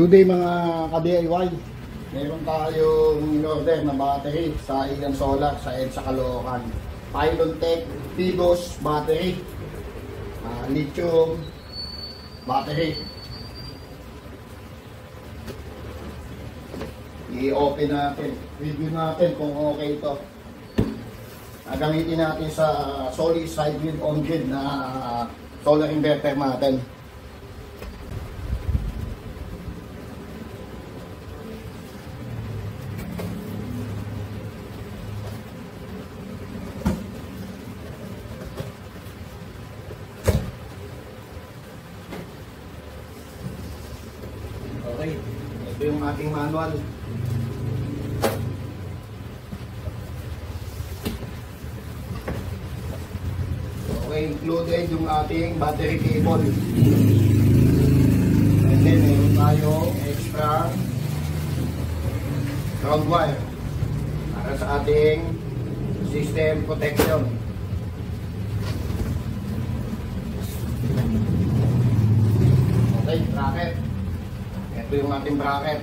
Today mga ka-DIY, meron tayong in-order na battery sa Igan Solar sa EDSA Caloocan. Pylontech Pibos battery, lithium battery. I-open natin, review natin kung okay ito. Gamitin natin sa solid side grid on grid na solar inverter natin. Okay, ito yung ating manual. Okay, included yung ating battery cable. And then meron tayong extra ground wire para sa ating system protection. Okay, bracket. Ito yung ating bracket.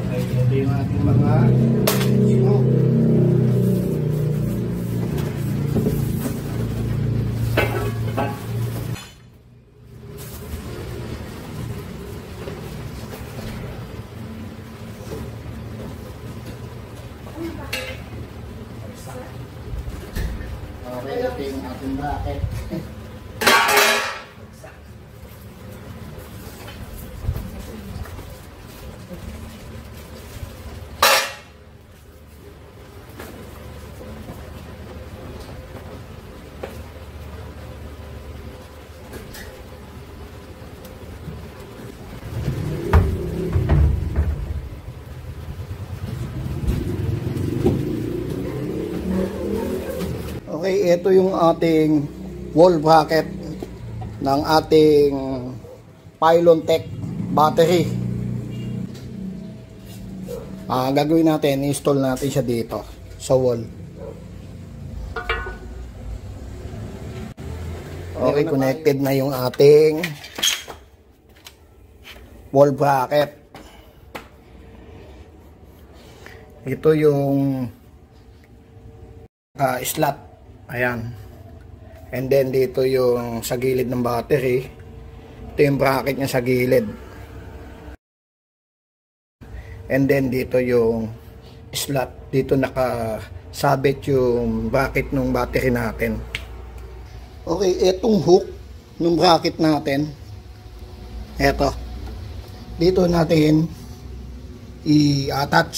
Okay, ito yung ating mga smoke. Okay, ito yung ating bracket. Okay, ito yung ating wall bracket ng ating Pylontech battery. Gagawin natin, install natin siya dito sa wall. Okay, connected na yung ating wall bracket. Ito yung slot. Ayan. And then dito yung sa gilid ng battery. Ito yung bracket niya sa gilid. And then dito yung slot. Dito nakasabit yung bracket ng battery natin. Okay, etong hook ng bracket natin. Eto. Dito natin i-attach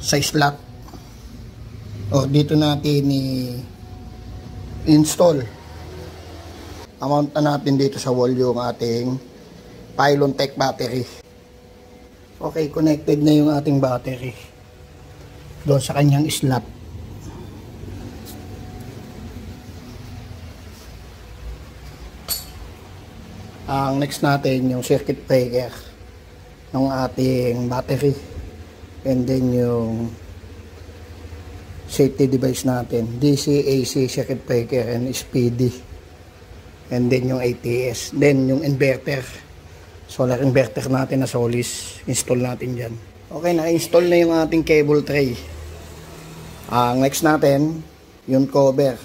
sa slot. O dito natin i-install. Amount na natin dito sa wall yung ating Pylontech battery. Okay, connected na yung ating battery doon sa kanyang slot. Ang next natin yung circuit breaker ng ating battery, and then yung safety device natin, DC, AC, circuit breaker, and SPD, and then yung ATS, then yung inverter, solar inverter natin na Solis, install natin dyan. Okay, na-install na yung ating cable tray. Next natin yung cover.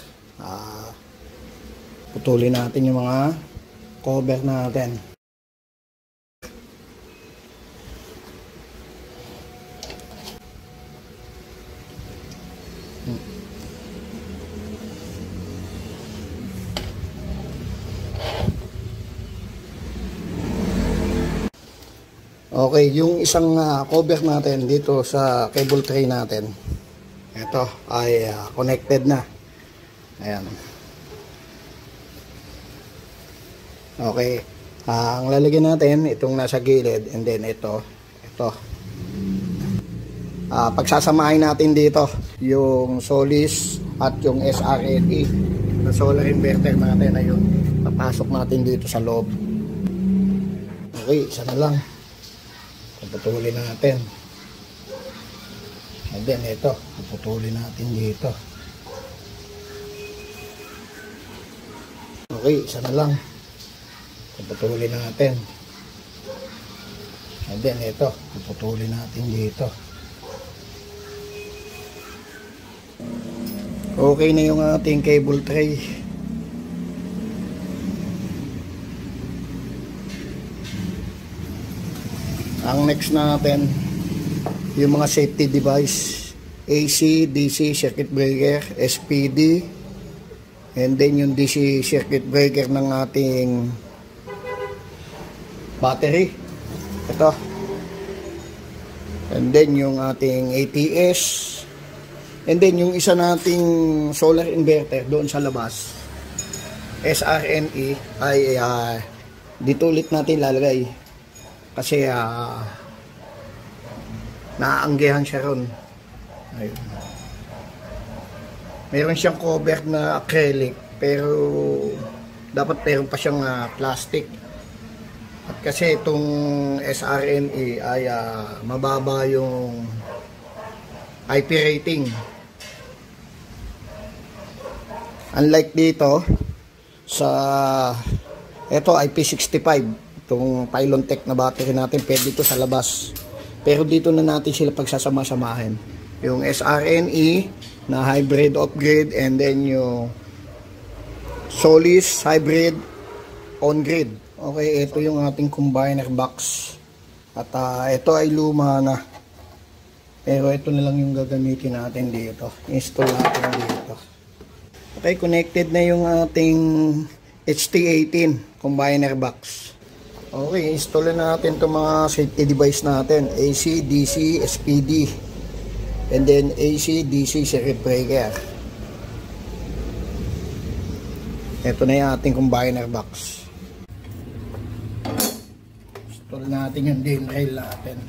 Putulin natin yung mga cover natin. Okay, yung isang cover natin dito sa cable tray natin, ito ay connected na. Ayan. Okay, ang lalagyan natin itong nasa gilid, and then ito. Pagsasamahin natin dito yung Solis at yung SRLE na solar inverter natin. Ayun, papasok natin dito sa loob. Okay, isa na lang. Puputulin natin. And then ito, puputulin natin dito. Okay, isa na lang. Puputulin natin. And then ito, puputulin natin dito. Okay na yung ating cable tray. Ang next natin, yung mga safety device, AC, DC, circuit breaker, SPD, and then yung DC circuit breaker ng ating battery. Ito. And then yung ating ATS. And then yung isa nating solar inverter doon sa labas, SRNE, ay dito ulit natin lalagay. Kasi naaanggihan siya ron. Ayun. Meron siyang cover na acrylic, pero dapat meron pa siyang plastic. At kasi itong SRNE ay mababa yung IP rating. Unlike dito sa ito IP65, itong Pylon Tech na battery natin, pwede ito sa labas. Pero dito na natin sila pagsasama-samahin. Yung SRNE na hybrid off-grid, and then yung Solis hybrid on-grid. Okay, ito yung ating combiner box. At ito ay luma na. Pero ito na lang yung gagamitin natin dito. Install natin dito. Okay, connected na yung ating HT18 combiner box. Okay, install na natin itong mga safety device natin. AC, DC, SPD. And then AC, DC circuit breaker. Ito na yung ating combiner box. Install natin yung DIN rail natin.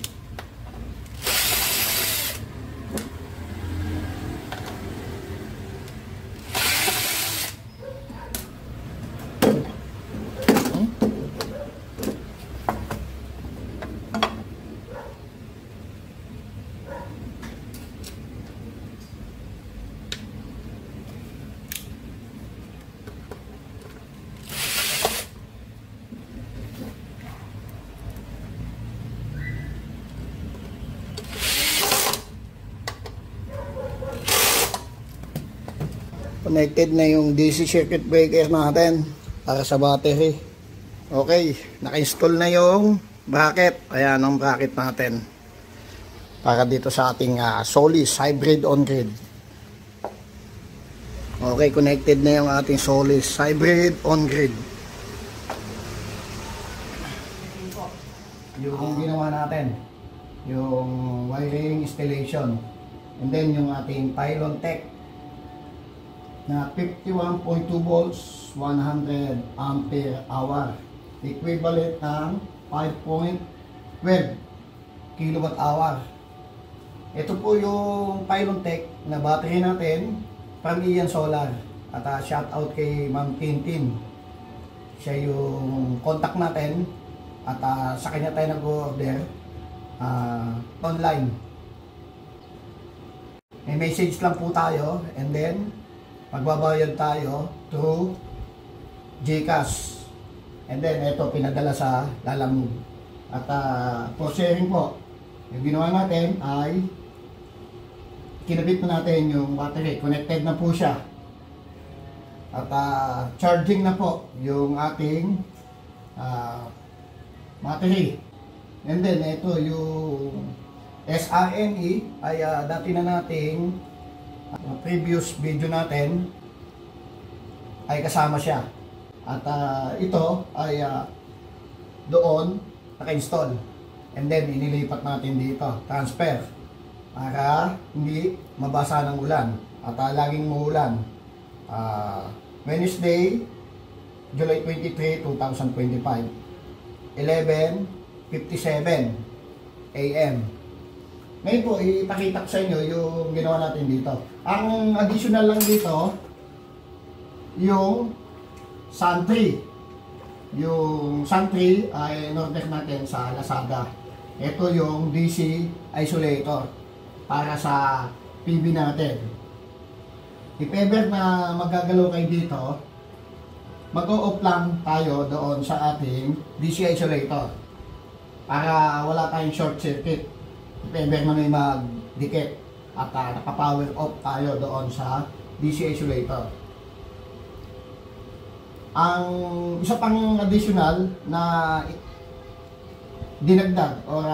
Connected na yung DC circuit breaker natin para sa battery. Okay, naka-install na yung bracket. Ayan ang bracket natin para dito sa ating Solis hybrid on-grid. Okay, connected na yung ating Solis hybrid on-grid. Yung ginawa natin, yung wiring installation, and then yung ating Pylon Tech na 51.2 volts, 100 ampere hour, equivalent ng 5.12 kilowatt hour. Ito po yung Pylon Tech na battery natin from Ian Solar. At shout out kay Ma'am Tintin, siya yung contact natin, at sa kanya tayo nag-order online. May message lang po tayo, and then magbabayad tayo through GCash. And then ito pinadala sa Lalamove. At for sharing po, yung ginawa natin ay kinabit na natin yung battery. Connected na po siya. At charging na po yung ating battery. And then ito yung SRNE ay dati na nating previous video natin ay kasama siya. At ito ay doon naka-install. And then inilipat natin dito, transfer, para hindi mabasa ng ulan. At laging muulan. Wednesday, July 23, 2025, 11:57 AM. Ngayon po, ipakita ko sa inyo yung ginawa natin dito. Ang additional lang dito, yung sun tree. Yung sun tree ay in-order natin sa Lazada. Ito yung DC isolator para sa PB natin. If ever na magagalaw kayo dito, mag-o-off lang tayo doon sa ating DC isolator para wala tayong short circuit. If ever na may magdikit at naka-power off tayo doon sa DC isolator. Ang isa pang additional na dinagdag or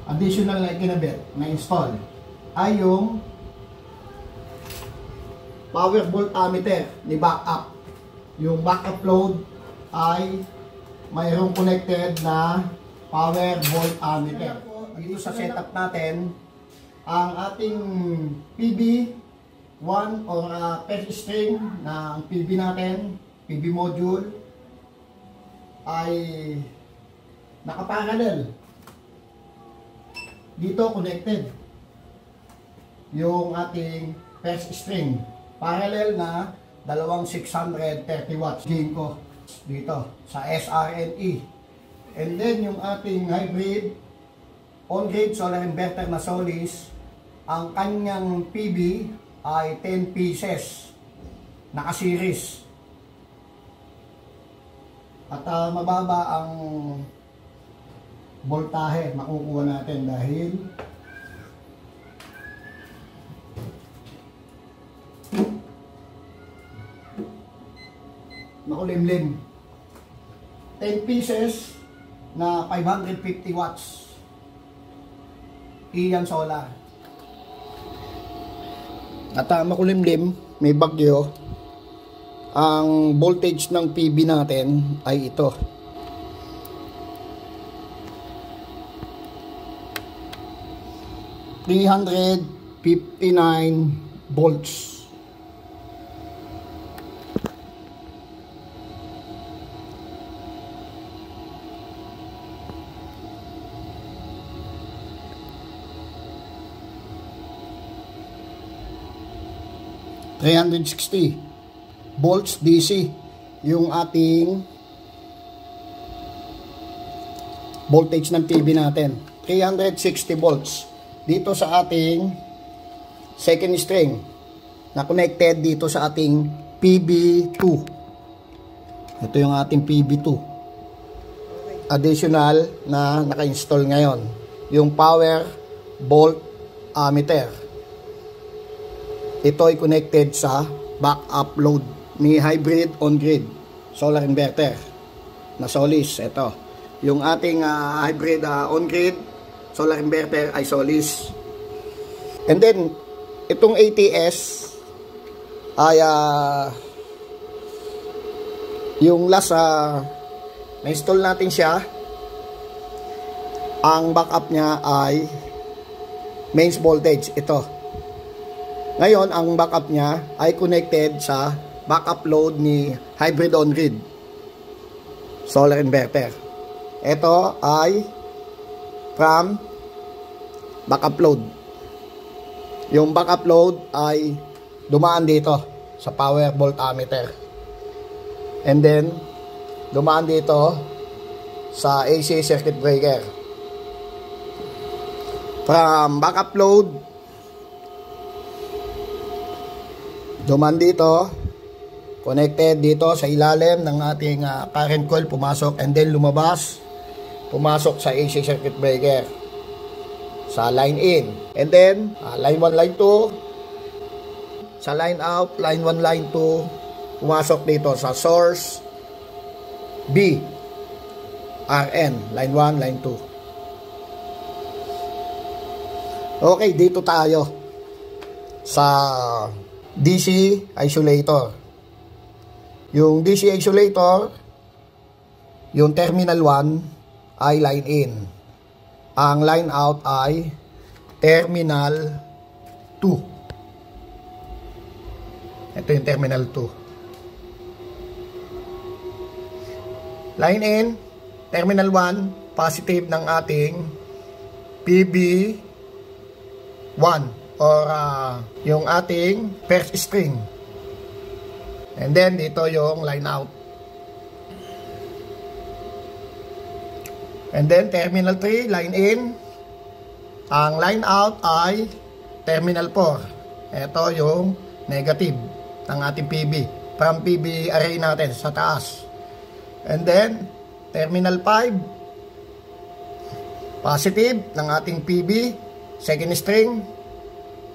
additional na kinabit na install ay yung power voltmeter ni backup. Yung backup load ay mayroong connected na power voltmeter. Dito sa setup natin, ang ating PB1 or first string ng PB natin, PB module, ay nakaparallel. Dito connected yung ating first string. Parallel na dalawang 630 watts gain ko dito sa SRNE. And then yung ating hybrid on-grid solar inverter na Solis, ang kanyang PB ay 10 pieces naka-series. At mababa ang voltahe makukuha natin dahil makulimlim. 10 pieces na 550 watts. Iyan solar. At makulimlim, may bagyo. Ang voltage ng PB natin ay ito. ...359 volts. ...360 volts DC yung ating voltage ng PB natin. 360 volts dito sa ating second string na connected dito sa ating PB2. Ito yung ating PB2 additional na naka-install ngayon, yung power voltmeter. Ito ay connected sa backup load ni hybrid on-grid solar inverter na Solis. Ito yung ating hybrid on-grid solar inverter ay Solis. And then itong ATS ay yung last na-install natin siya. Ang backup niya ay mains voltage ito. Ngayon ang backup niya ay connected sa backup load ni hybrid on-grid solar inverter. Ito ay from backup load. Yung backup load ay dumaan dito sa power voltmeter. And then dumaan dito sa AC circuit breaker. From backup load dumaan dito, connected dito sa ilalim ng ating current coil, pumasok, and then lumabas, pumasok sa AC circuit breaker sa line in, and then line 1, line 2 sa line out, line 1, line 2 pumasok dito sa source B RN, line 1, line 2. Okay, dito tayo sa DC isolator. Yung DC isolator, yung terminal 1 ay line in. Ang line out ay terminal 2. Ito yung terminal 2. Line in, terminal 1, positive ng ating PB1 or yung ating first string. And then dito yung line out. And then terminal 3, line in. Ang line out ay terminal 4. Ito yung negative ng ating PB. From PB array natin sa taas. And then terminal 5, positive ng ating PB, second string.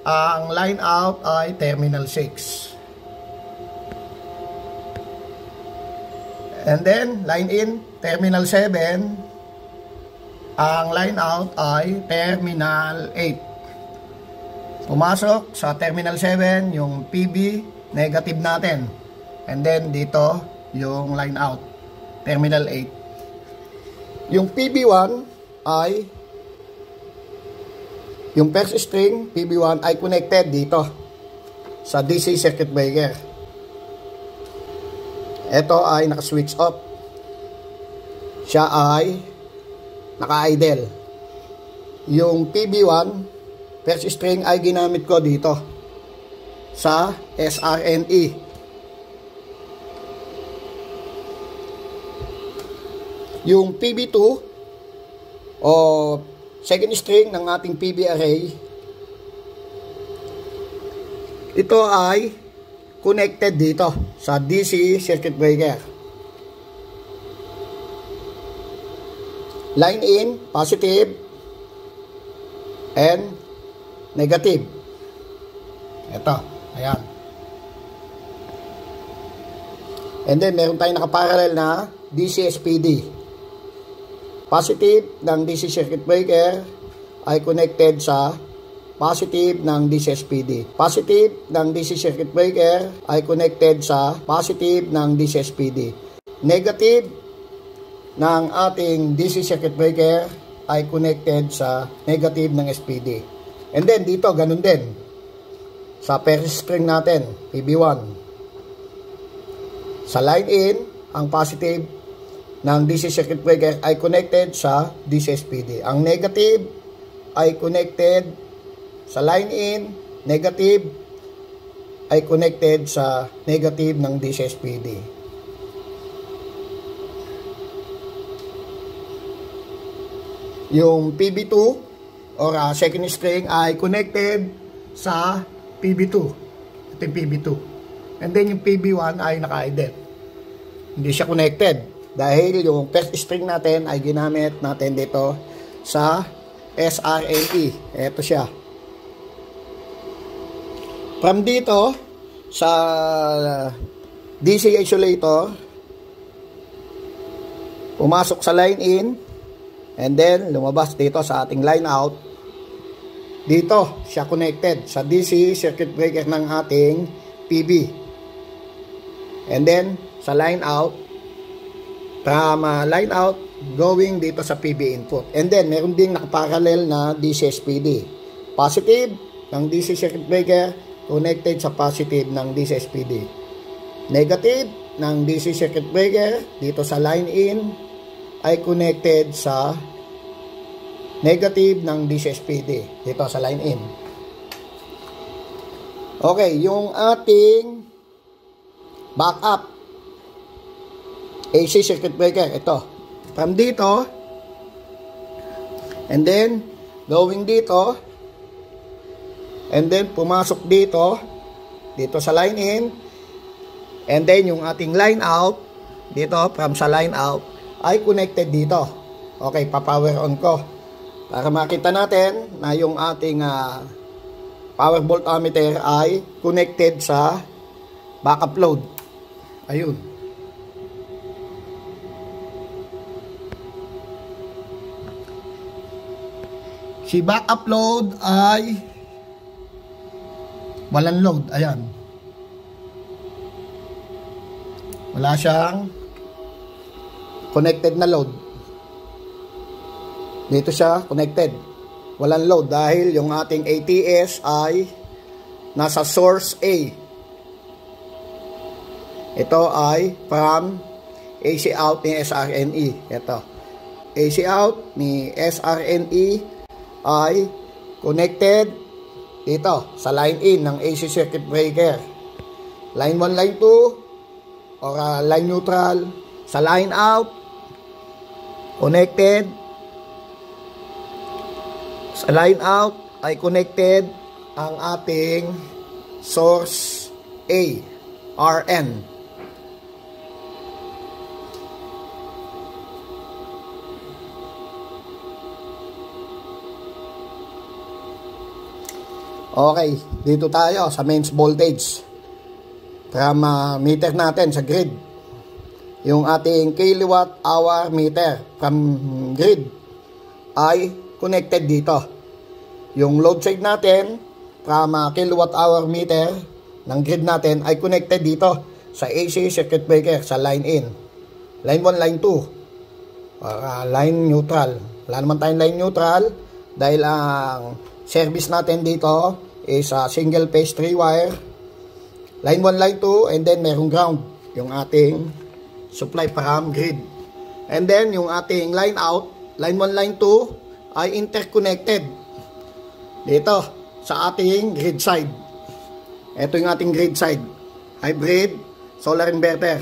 Ang line out ay terminal 6. And then line in, terminal 7. Ang line out ay terminal 8. Pumasok sa terminal 7 yung PB negative natin. And then dito yung line out, terminal 8. Yung PB1 ay, yung first string PB1 ay connected dito sa DC circuit breaker. Ito ay naka-switch off. Siya ay naka-idle. Yung PB1 first string ay ginamit ko dito sa SRNE. Yung PB2 o second string ng ating PB array, ito ay connected dito sa DC circuit breaker. Line in, positive and negative. Ito, ayan. And then meron tayong nakaparallel na DC-SPD. Positive ng DC circuit breaker ay connected sa positive ng DC-SPD. Positive ng DC circuit breaker ay connected sa positive ng DC-SPD. Negative ng ating DC circuit breaker ay connected sa negative ng SPD. And then dito, ganun din. Sa first string natin, PB1. Sa line in, ang positive ng DC circuit breaker ay connected sa DC-SPD. Ang negative ay connected sa line in, negative ay connected sa negative ng DC-SPD. Yung PB2 or second string ay connected sa PB2. Ito yung PB2. And then yung PB1 ay naka-idle. Hindi siya connected dahil yung first string natin ay ginamit natin dito sa SRNE. Ito siya. From dito sa DC isolator, pumasok sa line in. And then, lumabas dito sa ating line out. Dito, siya connected sa DC circuit breaker ng ating PB. And then, sa line out, from line out, going dito sa PB input. And then, meron ding nakaparallel na DC-SPD. Positive ng DC circuit breaker, connected sa positive ng DC-SPD. Negative ng DC circuit breaker, dito sa line in, ay connected sa negative ng DC-SPD dito sa line in. Okay, yung ating backup AC circuit breaker, ito. From dito, and then going dito, and then pumasok dito sa line in, and then yung ating line out dito, from sa line out ay connected dito. Okay, pa-power on ko para makita natin na yung ating power voltmeter ay connected sa backup load. Ayun. Si backup load ay walang load. Ayan. Wala siyang connected na load. Dito siya connected. Walang load dahil yung ating ATS ay nasa source A. Ito ay from AC out ni SRNE. Ito. AC out ni SRNE ay connected dito sa line in ng AC circuit breaker. Line 1, line 2 or line neutral. Sa line out connected Sa line out ay connected ang ating source A, RN. Okay, dito tayo sa mains voltage. From meter natin sa grid. Yung ating kilowatt hour meter from grid ay connected dito. Yung load side natin from kilowatt hour meter ng grid natin ay connected dito sa AC circuit breaker sa line in. Line 1, line 2. Line neutral. Wala naman tayong line neutral dahil ang service natin dito is single phase 3 wire. Line 1, line 2, and then merong ground. Yung ating supply from grid. And then yung ating line out, line 1, line 2 ay interconnected dito sa ating grid side. Ito yung ating grid side. Hybrid solar inverter.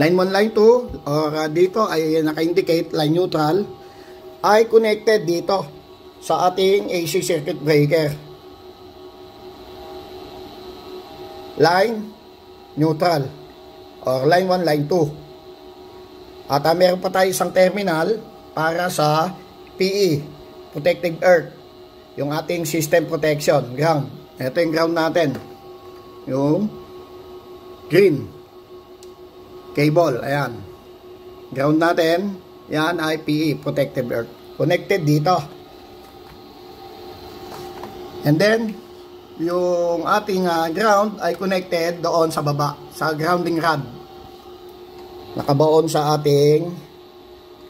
Line 1, line 2 or dito ay naka-indicate line neutral ay connected dito sa ating AC circuit breaker. Line neutral or line 1, line 2. At meron pa tayo isang terminal para sa PE, protective earth, yung ating system protection, ground. Ito yung ground natin, yung green cable, ayan. Ground natin, yan ay PE, protective earth, connected dito. And then yung ating ground ay connected doon sa baba, sa grounding rod. Nakabaon sa ating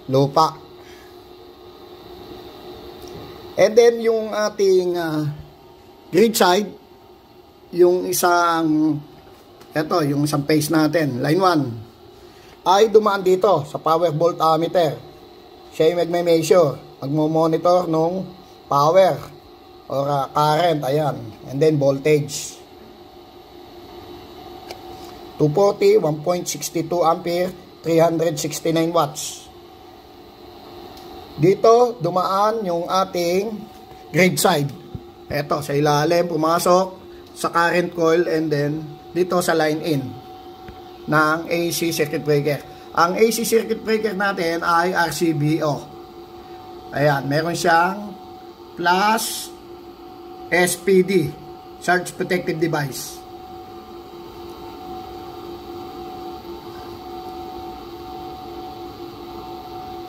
lupa. And then yung ating grid side, yung isang, eto, yung isang phase natin, line 1, ay dumaan dito sa power voltmeter. Siya yung magme-measure, magmo-monitor nung power or current, ayan, and then voltage 240, 1.62 ampere, 369 watts. Dito dumaan yung ating grid side. Eto sa ilalim, pumasok sa current coil, and then dito sa line in ng AC circuit breaker. Ang AC circuit breaker natin ay RCBO. Ayan, meron siyang plus SPD, Surge Protective Device.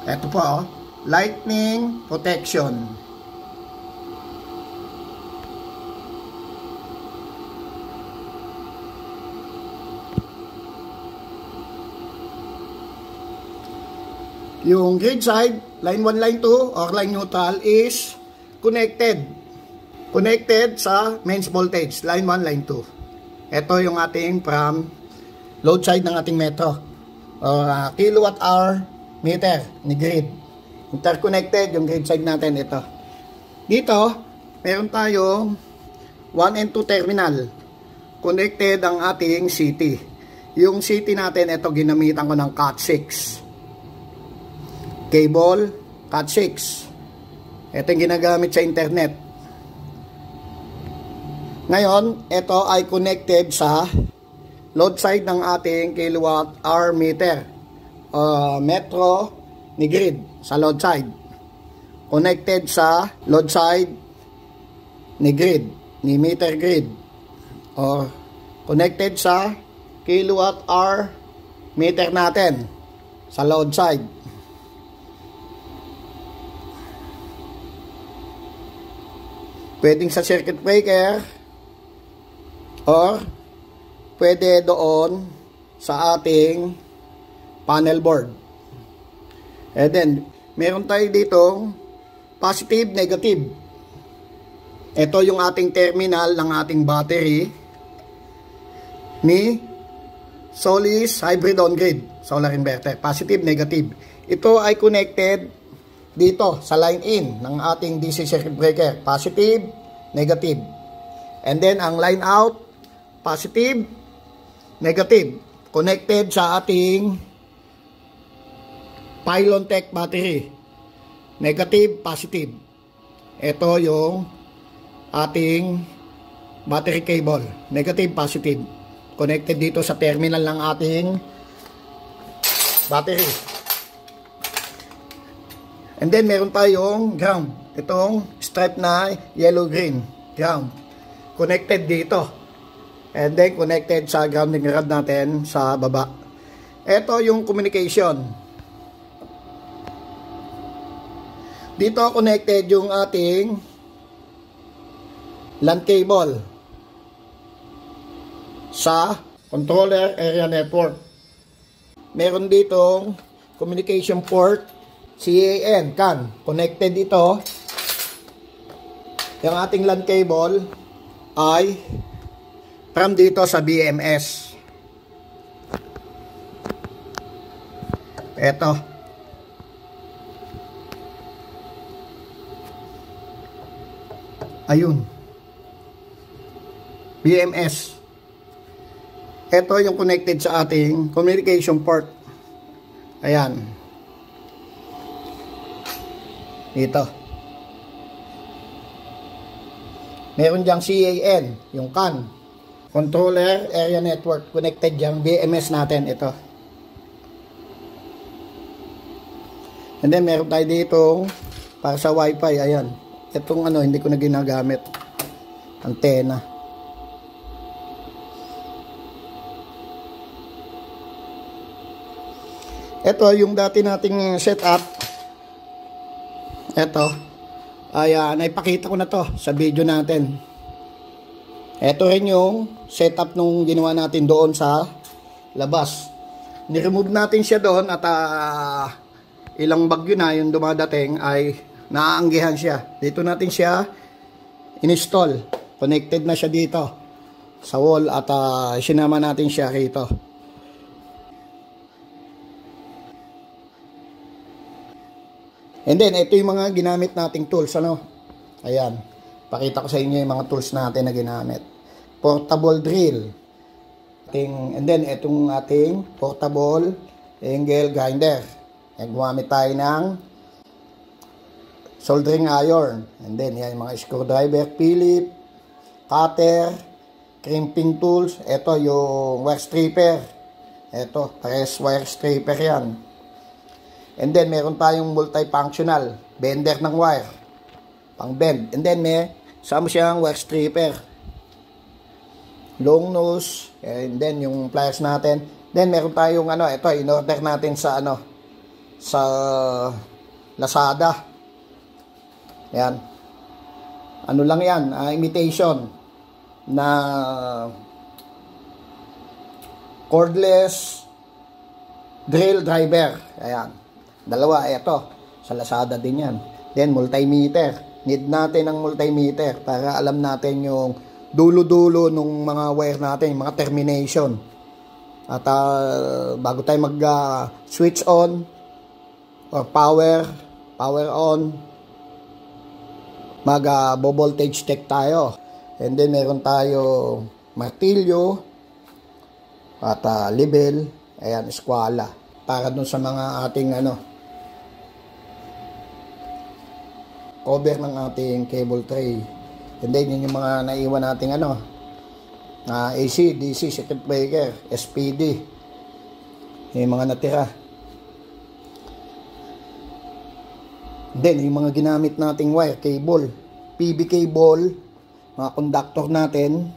Ito po, lightning protection. Yung grid side, line 1, line 2 or line neutral is connected sa mains voltage, line 1, line 2. Ito yung ating from load side ng ating metro or kilowatt hour meter ni grid. Interconnected yung grid side natin. Ito dito meron tayong 1 and 2 terminal. Connected ang ating CT. Yung CT natin, ito ginamitan ko ng Cat 6 cable, Cat 6. Ito yung ginagamit sa internet. Ngayon, ito ay connected sa load side ng ating kilowatt hour meter metro ni grid sa load side. Connected sa load side ni grid, ni meter grid, or connected sa kilowatt hour meter natin sa load side. Pwedeng sa circuit breaker or pwede doon sa ating panel board. And then meron tayo ditong positive, negative. Ito yung ating terminal ng ating battery ni Solis Hybrid On-Grid Solar Inverter. Positive, negative. Ito ay connected dito sa line in ng ating DC circuit breaker. Positive, negative. And then ang line out, positive, negative. Connected sa ating Pylon Tech battery. Negative, positive. Ito yung ating battery cable, negative, positive, connected dito sa terminal ng ating battery. And then meron tayong ground, itong stripe na yellow green ground, connected dito, and then connected sa grounding rod natin sa baba. Ito yung communication, dito connected yung ating LAN cable sa controller area network. Meron ditong communication port CAN, connected ito. Yung ating LAN cable ay from dito sa BMS. Ito. Ayun. BMS. Ito yung connected sa ating communication port. Ayan. Dito. Meron diyang CAN, yung CAN. Controller Area Network. Connected diyang BMS natin. Ito. And then meron tayo dito para sa wifi. Ayan. Itong ano, hindi ko na ginagamit. Antena. Ito yung dati nating setup. Ito ay naipakita ko na to sa video natin. Ito rin yung setup nung ginawa natin doon sa labas. Ni-remove natin siya doon at ilang bagyo na yung dumadating ay naaanggihan siya. Dito natin siya install. Connected na siya dito sa wall at sinama natin siya rito. And then, ito yung mga ginamit nating tools, ano? Ayan. Pakita ko sa inyo yung mga tools natin na ginamit. Portable drill. And then, itong ating portable angle grinder. And gumamit tayo ng soldering iron. And then, yan yung mga screwdriver, Phillips, cutter, crimping tools. Ito yung wire stripper. Ito, press wire stripper yan. And then, meron tayong multifunctional bender ng wire. Pang bend. And then, may sama siyang wire stripper. Long nose. And then, yung pliers natin. Then, meron tayong ano, ito, in-order natin sa ano, sa Lazada. Yan. Ano lang yan, imitation na cordless drill driver. Ayan. Dalawa, ito. Sa Lazada din yan. Then, multimeter. Need natin ng multimeter para alam natin yung dulo-dulo ng mga wire natin, mga termination. At bago tayo mag-switch on or power on, mag-voltage check tayo. And then, meron tayo martilyo at level. Ayan, eskwala. Para dun sa mga ating ano, cover ng ating cable tray. And then, yun yung mga naiwan nating ano, AC, DC, circuit breaker, SPD. Yung mga natira. And then, yung mga ginamit nating wire, cable, PV cable, mga conductor natin,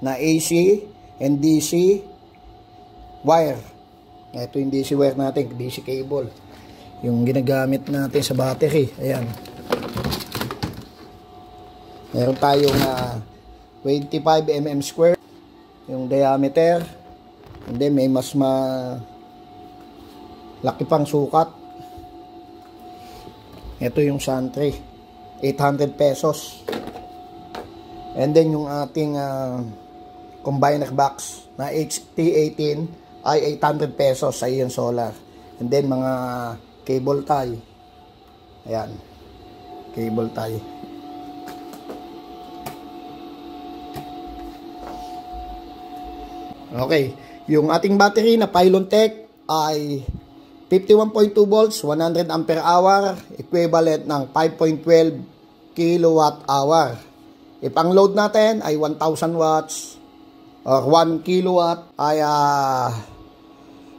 na AC and DC wire. Ito yung DC wire natin, DC cable. Yung ginagamit natin sa battery. Ayan. Meron tayong 25 mm square yung diameter. And then may mas laki pang sukat. Ito yung santry, 800 pesos. And then yung ating combiner box na HT18 ay 800 pesos sa iyon solar. And then mga cable tie. Ayan. Cable tie. Okay, yung ating battery na Pylontech ay 51.2 volts, 100 ampere hour, equivalent ng 5.12 kilowatt hour. If ang load natin ay 1,000 watts or 1 kilowatt, ay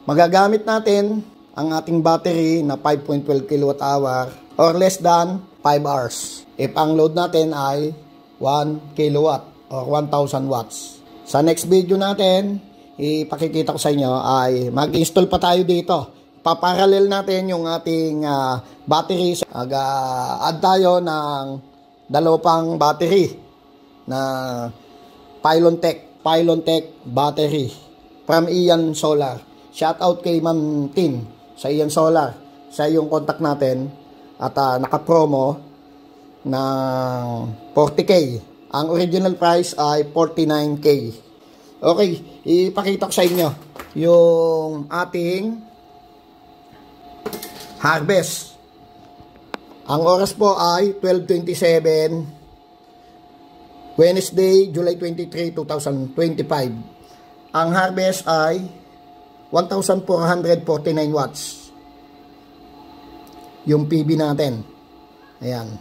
magagamit natin ang ating battery na 5.12 kilowatt hour or less than 5 hours. If ang load natin ay 1 kilowatt or 1,000 watts. Sa next video natin, ipakikita ko sa inyo ay mag-install pa tayo dito. Paparallel natin yung ating battery. Add tayo ng dalawang battery na Pylon Tech battery from Ian Solar. Shout out kay Ma'am Tin sa Ian Solar. Sa yung contact natin at naka-promo ng 40K. Ang original price ay 49K. Okay, ipakita ko sa inyo yung ating harvest. Ang oras po ay 12:27 Wednesday, July 23, 2025. Ang harvest ay 1,449 watts. Yung PB natin. Ayan.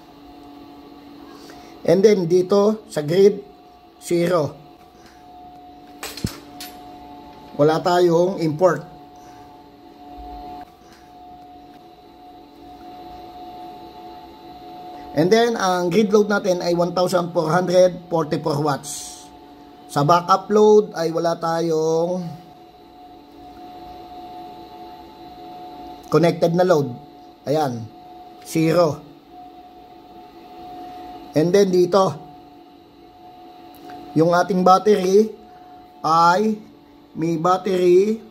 And then dito sa grid 0. Wala tayong import. And then ang grid load natin ay 1,444 watts. Sa backup load ay wala tayong connected na load. Ayan, 0. And then dito, yung ating battery ay may battery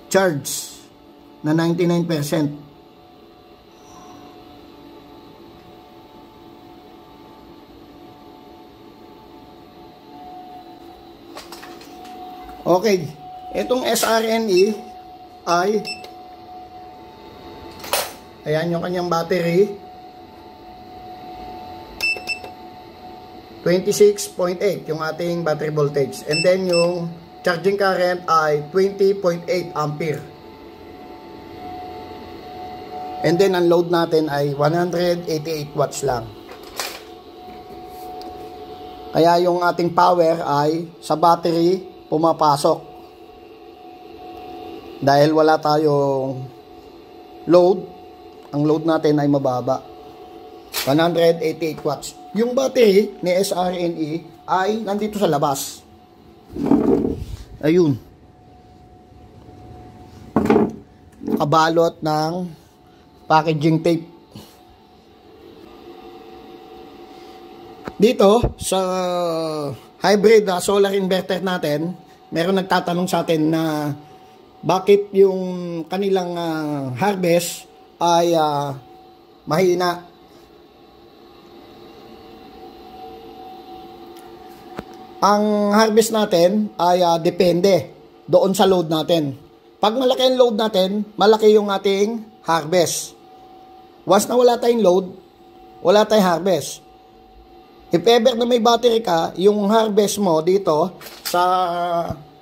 charge na 99%. Okay, itong SRNE ay ayan yung kanyang battery 26.8 yung ating battery voltage, and then yung charging current ay 20.8 ampere, and then ang load natin ay 188 watts lang. Kaya yung ating power ay sa battery pumapasok dahil wala tayong load. Ang load natin ay mababa, 188 watts. Yung battery ni SRNE ay nandito sa labas. Ayun. Nakabalot ng packaging tape. Dito sa hybrid solar inverter natin, meron nagtatanong sa atin na bakit yung kanilang harvest ay mahina. Ang harvest natin ay depende doon sa load natin. Pag malaki ang load natin, malaki yung ating harvest. Once na wala tayong load, wala tayong harvest. If ever na may battery ka, yung harvest mo dito sa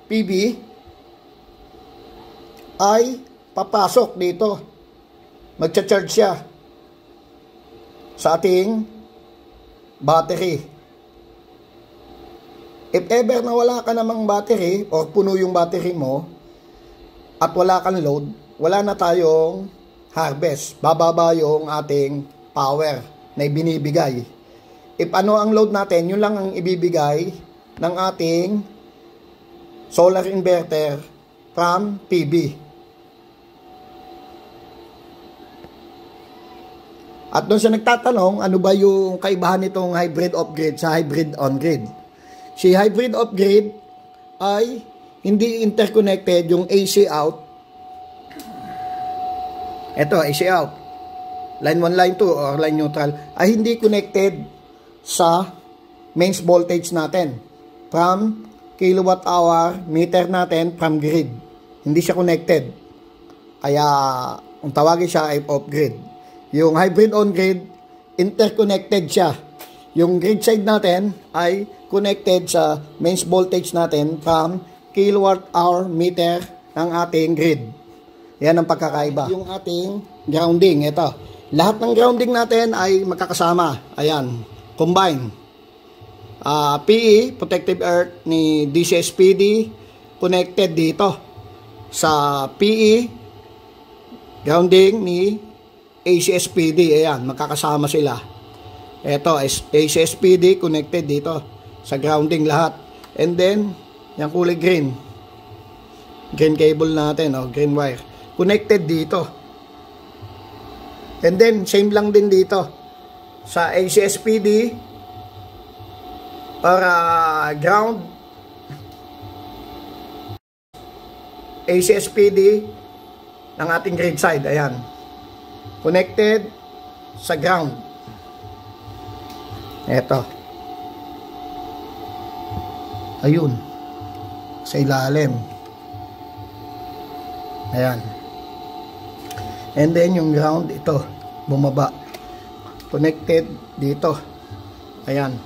PB ay papasok dito. Magcha-charge siya sa ating battery. If ever na wala ka namang battery o puno yung battery mo at wala kang load, wala na tayong harvest. Bababa yung ating power na ibinibigay. If ano ang load natin, yun lang ang ibibigay ng ating solar inverter from PB. At doon siya nagtatanong, ano ba yung kaibahan nitong hybrid off-grid sa hybrid on-grid? Si hybrid off-grid ay hindi interconnected yung AC out. Ito, AC out. Line 1, line 2 or line neutral ay hindi connected sa mains voltage natin from kilowatt hour meter natin from grid. Hindi siya connected. Kaya ang tawagin siya ay off-grid. Yung hybrid on-grid, interconnected siya. Yung grid side natin ay connected sa mains voltage natin from kilowatt hour meter ng ating grid. Yan ang pagkakaiba. Yung ating grounding, ito. Lahat ng grounding natin ay magkakasama. Ayan, combine. PE, Protective Earth ni DCSPD, connected dito sa PE grounding ni ACSPD. Ayan, magkakasama sila. Ito, ACSPD connected dito sa grounding lahat. And then, yung kulay green. Green cable natin, green wire. Connected dito. And then, same lang din dito. Sa ACSPD, para ground. ACSPD ng ating grid side. Ayan. Connected sa ground. Eto. Ayun. Sa ilalim. Ayan. And then yung ground ito. Bumaba. Connected dito. Ayan.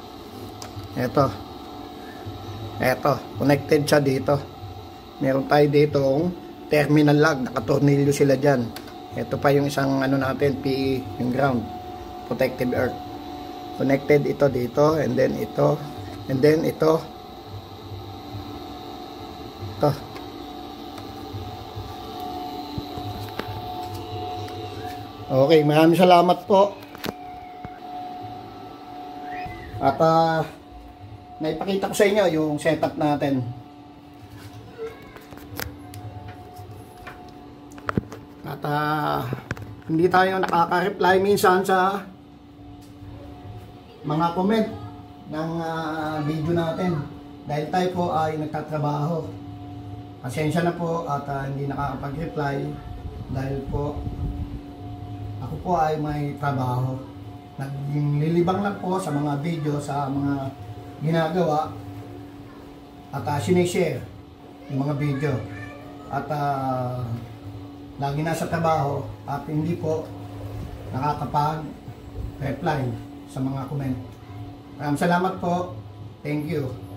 Eto. Eto. Connected siya dito. Meron tayo ditong terminal lag. Nakatornilyo sila dyan. Ito pa yung isang ano natin. PE. Yung ground. Protective earth. Connected ito dito. And then ito. And then ito. Ito. Okay. Maraming salamat po. At naipakita ko sa inyo yung setup natin. At hindi tayo nakaka-reply minsan sa mga comment ng video natin dahil tayo po ay nagtatrabaho. Pasensya na po at hindi nakakapag-reply dahil po ako po ay may trabaho. Naglilibang lang po sa mga video, sa mga ginagawa at sinishare yung mga video at lagi nasa trabaho at hindi po nakakapag-reply sa mga comment. Maraming salamat po. Thank you.